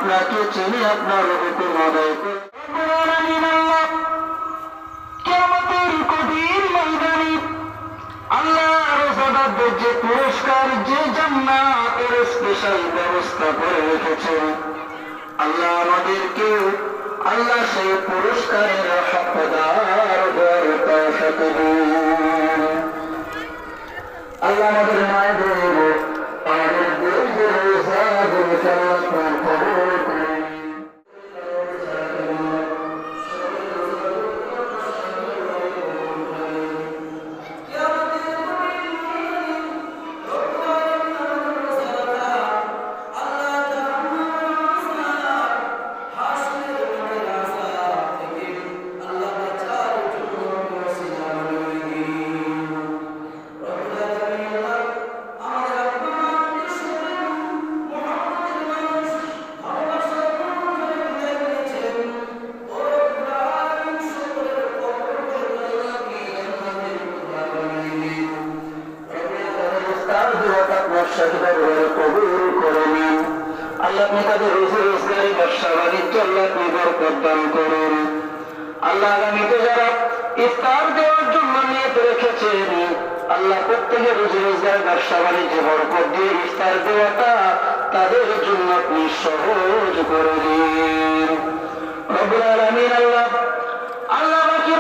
আপনাকে চিনি, আপনার হুকুম আদায় করি। আল্লাহ কিয়ামতের কঠিন ময়দানে আল্লাহ রোজাদারদের যে পুরস্কার, যে জান্নাতের স্পেশাল ব্যবস্থা করে রেখেছেন, আল্লাহ আমাদেরকে আল্লাহ সেই পুরস্কারের হকদার হওয়ার তৌফিক দিন। আল্লাহ আমাদের মায়েদের আমাদের দেশের রোজাগুলোকে আল্লাহ কবুল করুন। আল্লাহ আপনি তাদের রুজি রোজগারি ব্যবসা বাণিজ্য আল্লাহ আপনি বরকত দান করুন। আল্লাহ আগামীতে যারা ইফতার দেওয়ার জন্য নিয়ত রেখেছেন, আল্লাহ প্রত্যেকের রুজি রোজগার ব্যবসা বাণিজ্যে বরকত দিয়ে ইফতার দেওয়াটা তাদের জন্য আপনি সহজ করে দিন রব্বুল আলামিন। আল্লাহ বাকি